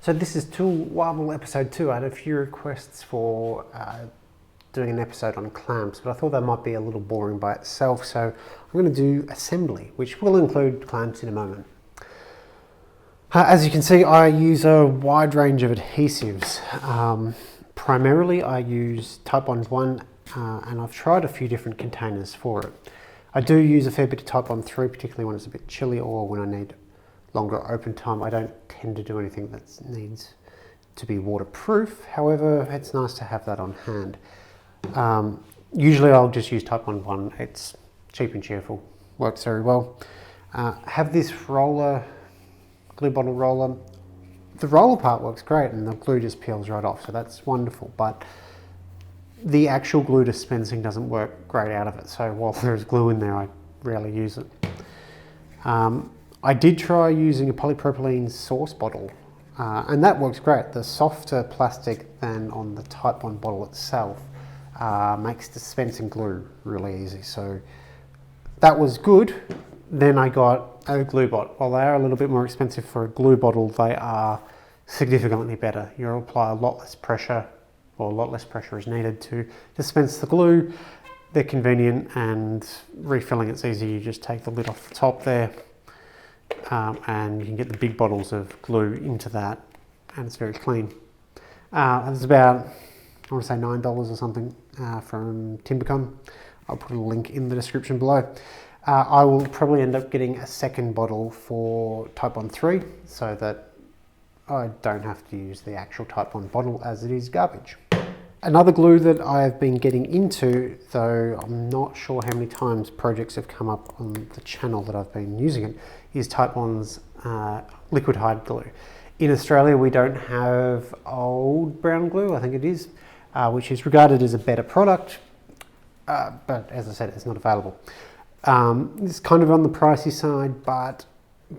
So this is Tool Warble episode 2. I had a few requests for doing an episode on clamps, but I thought that might be a little boring by itself, so I'm going to do assembly, which will include clamps in a moment. As you can see, I use a wide range of adhesives. Primarily I use Type 1, and I've tried a few different containers for it. I do use a fair bit of Type 3, particularly when it's a bit chilly or when I need longer open time. I don't tend to do anything that needs to be waterproof. However, it's nice to have that on hand. Usually I'll just use Type 1. It's cheap and cheerful, works very well. Have this roller, glue bottle roller. The roller part works great and the glue just peels right off, so that's wonderful, but the actual glue dispensing doesn't work great out of it, so while there's glue in there, I rarely use it. I did try using a polypropylene sauce bottle, and that works great. The softer plastic than on the Type 1 bottle itself makes dispensing glue really easy, so that was good. Then I got a Glubot. While they are a little bit more expensive for a glue bottle, they are significantly better. You'll apply a lot less pressure, or a lot less pressure is needed to dispense the glue. They're convenient and refilling it's easy. You just take the lid off the top there, and you can get the big bottles of glue into that, and it's very clean. It's about, I want to say $9 or something from Timbercom. I'll put a link in the description below. I will probably end up getting a second bottle for Type 3 so that I don't have to use the actual Type 1 bottle, as it is garbage. Another glue that I've been getting into, though I'm not sure how many times projects have come up on the channel that I've been using it, is Type 1's liquid hide glue. In Australia we don't have old brown glue, I think it is, which is regarded as a better product, but as I said, it's not available. It's kind of on the pricey side, but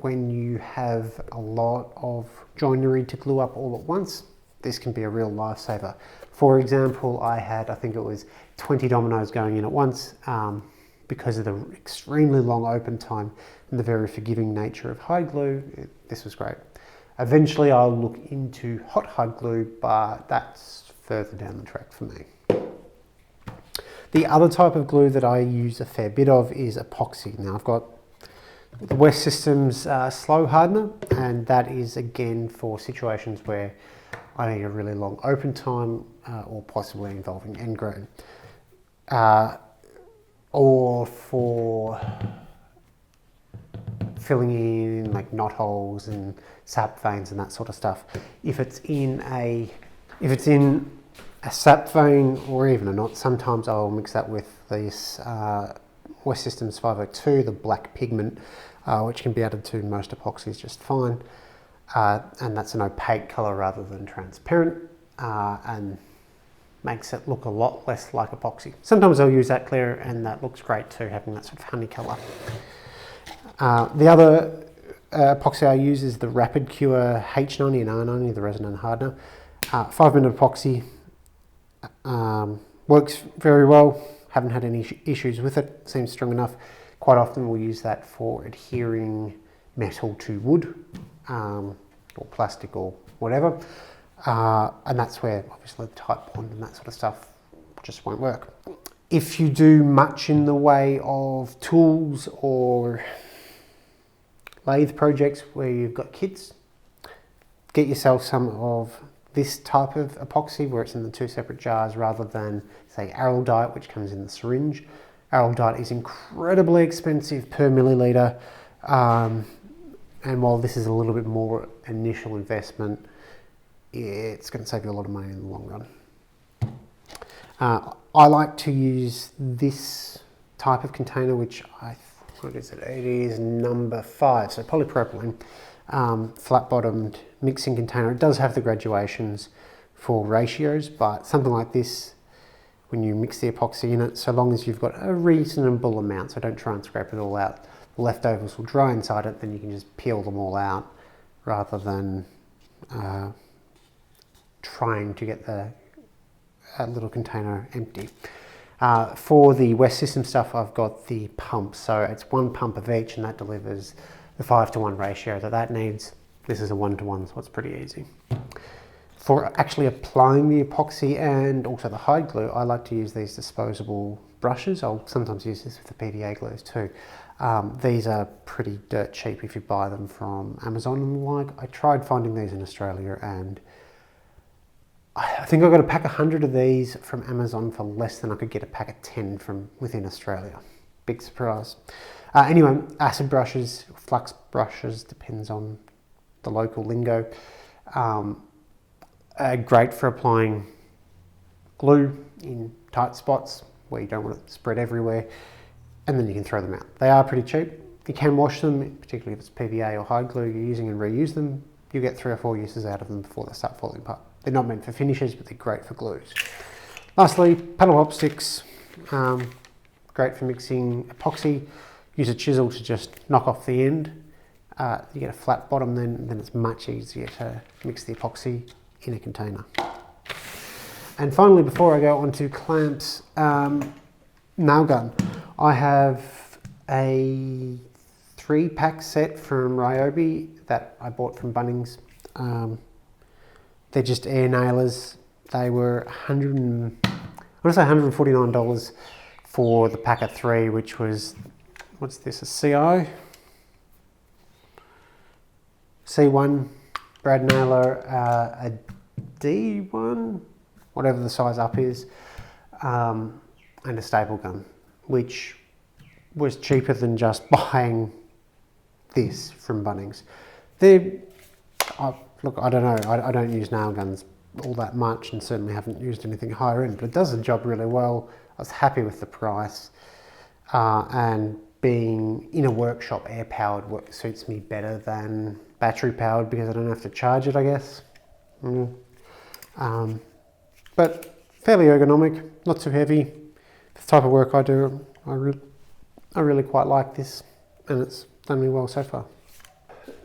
when you have a lot of joinery to glue up all at once, this can be a real lifesaver. For example, I think it was 20 dominoes going in at once because of the extremely long open time and the very forgiving nature of hide glue. This was great. Eventually I'll look into hot hide glue, but that's further down the track for me. The other type of glue that I use a fair bit of is epoxy. Now I've got the West Systems slow hardener, and that is again for situations where I need a really long open time or possibly involving end grain, or for filling in like knot holes and sap veins and that sort of stuff. If it's in a sap vein or even a knot, sometimes I'll mix that with this West Systems 502, the black pigment, which can be added to most epoxies just fine. And that's an opaque colour rather than transparent, and makes it look a lot less like epoxy. Sometimes I'll use that clear and that looks great too, having that sort of honey colour. The other epoxy I use is the Rapid Cure H90 and R90, the resin hardener. 5-minute epoxy, works very well. Haven't had any issues with it, seems strong enough. Quite often we'll use that for adhering metal to wood, or plastic or whatever, and that's where obviously the Type 1 and that sort of stuff just won't work. If you do much in the way of tools or lathe projects where you've got kits, get yourself some of this type of epoxy where it's in the 2 separate jars rather than, say, araldite, which comes in the syringe. Araldite is incredibly expensive per milliliter, and while this is a little bit more initial investment, it's going to save you a lot of money in the long run. I like to use this type of container, which what is it? It is number 5, so polypropylene, flat-bottomed mixing container. It does have the graduations for ratios, but something like this, when you mix the epoxy in it, so long as you've got a reasonable amount, so don't try and scrape it all out. The leftovers will dry inside it, then you can just peel them all out rather than trying to get the little container empty. For the West System stuff, I've got the pump, so it's 1 pump of each, and that delivers the 5-to-1 ratio that needs. This is a 1-to-1, so it's pretty easy. For actually applying the epoxy and also the hide glue, I like to use these disposable brushes. I'll sometimes use this with the PVA glues too. These are pretty dirt cheap if you buy them from Amazon and the like. I tried finding these in Australia, and I think I got a pack of 100 of these from Amazon for less than I could get a pack of 10 from within Australia. Big surprise. Anyway, acid brushes, flux brushes, depends on the local lingo. Great for applying glue in tight spots where you don't want it spread everywhere, and then you can throw them out. They are pretty cheap. You can wash them, particularly if it's PVA or hide glue you're using, and reuse them. You get 3 or 4 uses out of them before they start falling apart. They're not meant for finishes, but they're great for glues. Lastly, paddle pop sticks. Great for mixing epoxy. Use a chisel to just knock off the end. You get a flat bottom, then it's much easier to mix the epoxy in a container. And finally, before I go on to clamps, nail gun. I have a 3-pack set from Ryobi that I bought from Bunnings. They're just air nailers. They were $149 for the pack of 3, which was, what's this, a CI? C1 brad nailer, a D1, whatever the size up is, and a staple gun, which was cheaper than just buying this from Bunnings. Look, I don't know, I don't use nail guns all that much, and certainly haven't used anything higher end, but it does the job really well. I was happy with the price, and being in a workshop, air powered work suits me better than battery powered because I don't have to charge it, I guess. But fairly ergonomic, not too heavy. The type of work I do, I really quite like this, and it's done me well so far.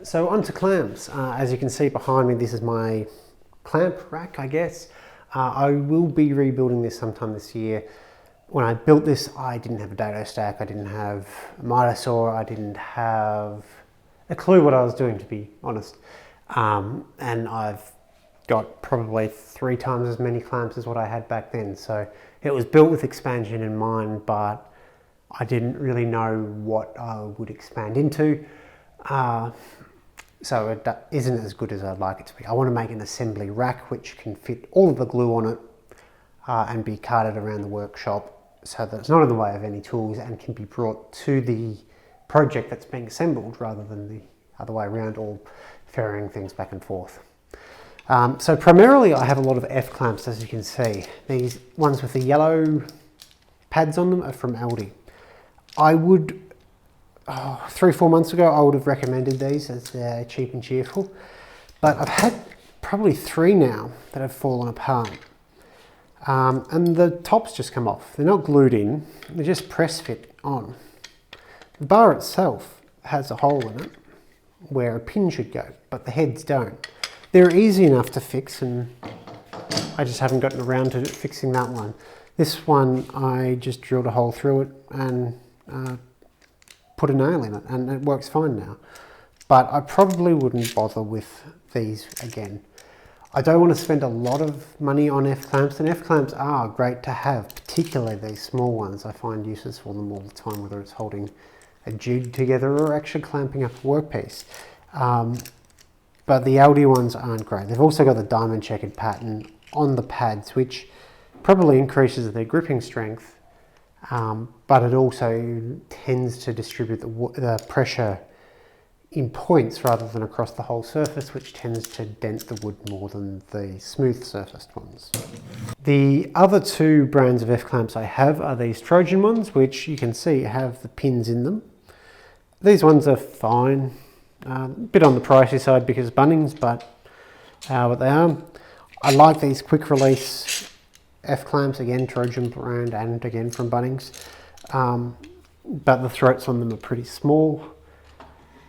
So onto clamps. As you can see behind me, this is my clamp rack, I guess. I will be rebuilding this sometime this year. When I built this, I didn't have a dado stack, I didn't have a miter saw, I didn't have a clue what I was doing, to be honest. And I've got probably 3 times as many clamps as what I had back then. So it was built with expansion in mind, but I didn't really know what I would expand into. So it isn't as good as I'd like it to be. I want to make an assembly rack which can fit all of the glue on it and be carted around the workshop so that it's not in the way of any tools and can be brought to the project that's being assembled rather than the other way around, or ferrying things back and forth. So primarily I have a lot of F clamps, as you can see. These ones with the yellow pads on them are from Aldi. I would, 3 or 4 months ago, I would have recommended these as they're cheap and cheerful, but I've had probably 3 now that have fallen apart. And the tops just come off. They're not glued in, they just press fit on. The bar itself has a hole in it where a pin should go, but the heads don't. They're easy enough to fix, and I just haven't gotten around to fixing that one. This one, I just drilled a hole through it and put a nail in it, and it works fine now. But I probably wouldn't bother with these again. I don't want to spend a lot of money on F-clamps, and F-clamps are great to have, particularly these small ones. I find uses for them all the time, whether it's holding a jig together or actually clamping up a workpiece. But the Aldi ones aren't great. They've also got the diamond checkered pattern on the pads, which probably increases their gripping strength, but it also tends to distribute the pressure in points rather than across the whole surface, which tends to dent the wood more than the smooth surfaced ones. The other 2 brands of F-clamps I have are these Trojan ones, which you can see have the pins in them. These ones are fine, a bit on the pricey side because Bunnings, but what they are. I like these quick release F-clamps, again Trojan brand and again from Bunnings, but the throats on them are pretty small.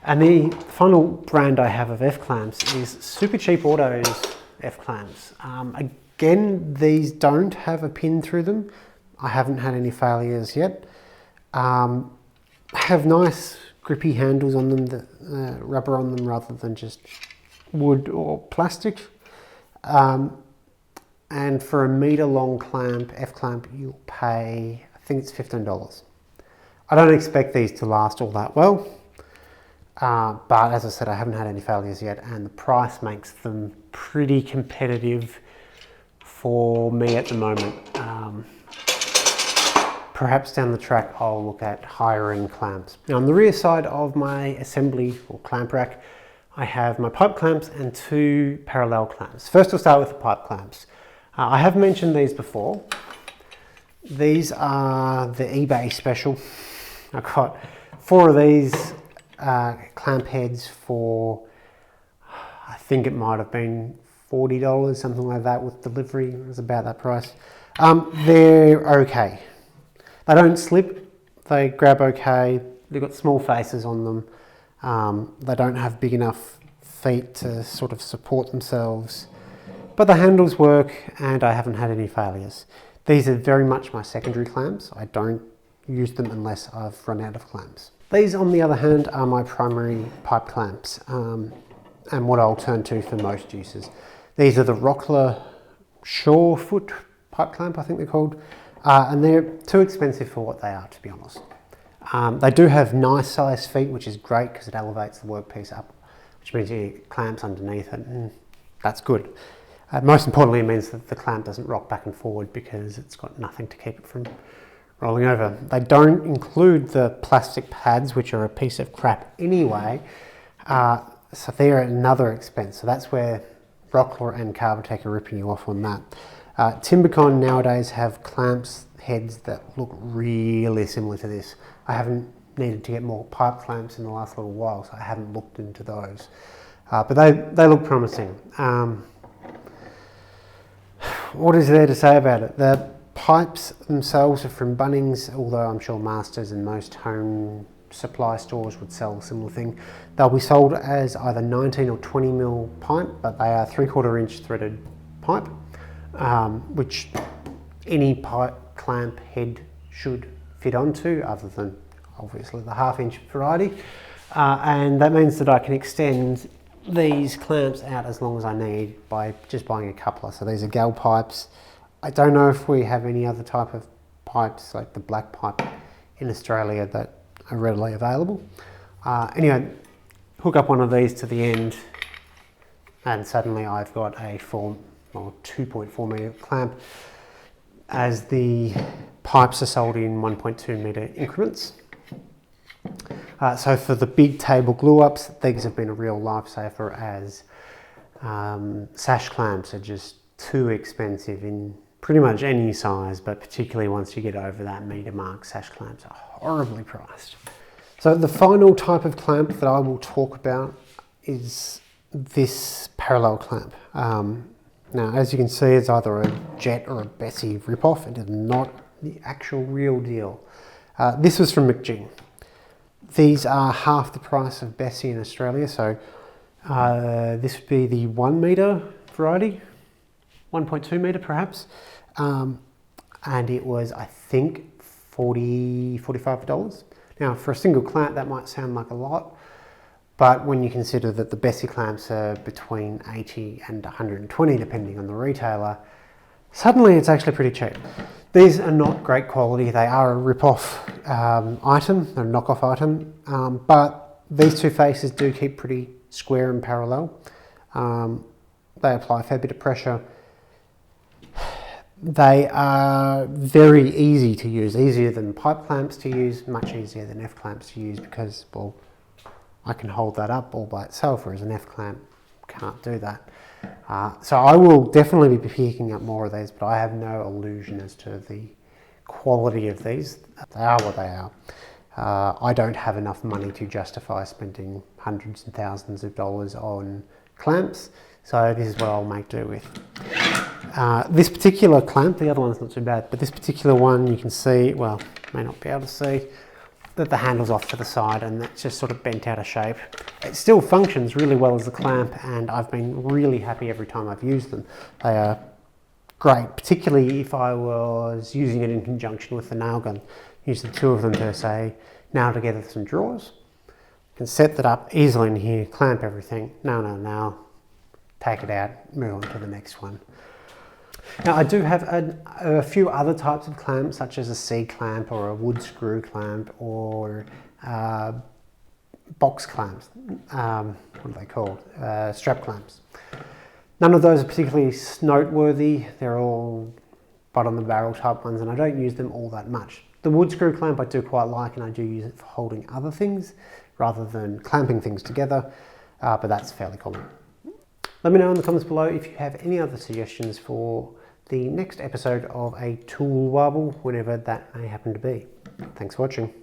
And the final brand I have of F-clamps is Super Cheap Auto's F-clamps. Again, these don't have a pin through them. I haven't had any failures yet. Have nice grippy handles on them, that rubber on them rather than just wood or plastic. And for a metre long clamp, F-clamp, you'll pay, I think it's $15. I don't expect these to last all that well, but as I said, I haven't had any failures yet, and the price makes them pretty competitive for me at the moment. Perhaps down the track I'll look at higher end clamps. Now on the rear side of my assembly or clamp rack, I have my pipe clamps and 2 parallel clamps. First we'll start with the pipe clamps. I have mentioned these before. These are the eBay special. I got 4 of these clamp heads for, I think it might have been $40, something like that with delivery. It was about that price. They're okay. They don't slip, they grab okay. They've got small faces on them. They don't have big enough feet to sort of support themselves. But the handles work and I haven't had any failures. These are very much my secondary clamps. I don't use them unless I've run out of clamps. These on the other hand are my primary pipe clamps and what I'll turn to for most uses. These are the Rockler Shorefoot pipe clamp, I think they're called, and they're too expensive for what they are, to be honest. They do have nice size feet, which is great because it elevates the workpiece up, which means you get clamps underneath it, and that's good. Most importantly, it means that the clamp doesn't rock back and forward because it's got nothing to keep it from rolling over. They don't include the plastic pads, which are a piece of crap anyway, so they're another expense. So that's where Rockler and Carbotech are ripping you off on that. Timbercon nowadays have clamps heads that look really similar to this. I haven't needed to get more pipe clamps in the last little while, so I haven't looked into those. But they look promising. What is there to say about it? The pipes themselves are from Bunnings, although I'm sure Masters and most home supply stores would sell a similar thing. They'll be sold as either 19 or 20 mil pipe, but they are 3/4 inch threaded pipe, which any pipe clamp head should fit onto, other than obviously the 1/2 inch variety. And that means that I can extend these clamps out as long as I need by just buying a coupler. So these are gal pipes. I don't know if we have any other type of pipes like the black pipe in Australia that are readily available. Anyway, hook up one of these to the end and suddenly I've got a 2.4 metre clamp, as the pipes are sold in 1.2 metre increments. So for the big table glue ups, these have been a real lifesaver, as sash clamps are just too expensive in pretty much any size, but particularly once you get over that metre mark, sash clamps are horribly priced. So the final type of clamp that I will talk about is this parallel clamp. Now, as you can see, it's either a Jet or a Bessie ripoff. It is not the actual real deal. This was from McJing. These are half the price of Bessie in Australia, so this would be the 1 metre variety, 1.2 metre perhaps, and it was, I think, $45. Now for a single clamp that might sound like a lot, but when you consider that the Bessie clamps are between 80 and 120 depending on the retailer, suddenly it's actually pretty cheap. These are not great quality. They are a rip-off item, a knockoff item, but these two faces do keep pretty square and parallel. They apply a fair bit of pressure. They are very easy to use, easier than pipe clamps to use, much easier than F clamps to use because, well, I can hold that up all by itself, whereas an F clamp can't do that. So I will definitely be picking up more of these, but I have no illusion as to the quality of these. They are what they are. I don't have enough money to justify spending hundreds and thousands of dollars on clamps, so this is what I'll make do with. This particular clamp, the other one's not too bad, but this particular one you can see, well, may not be able to see, that the handle's off to the side and that's just sort of bent out of shape. It still functions really well as a clamp, and I've been really happy every time I've used them. They are great, particularly if I was using it in conjunction with the nail gun. Use the two of them to, say, nail together some drawers. You can set that up easily in here, clamp everything, nail, take it out, move on to the next one. Now I do have a few other types of clamps, such as a C-clamp or a wood screw clamp or box clamps. What are they called? Strap clamps. None of those are particularly noteworthy. They're all bottom of the barrel type ones, and I don't use them all that much. The wood screw clamp I do quite like, and I do use it for holding other things rather than clamping things together, but that's fairly common. Let me know in the comments below if you have any other suggestions for the next episode of a tool warble, whenever that may happen to be. Thanks for watching.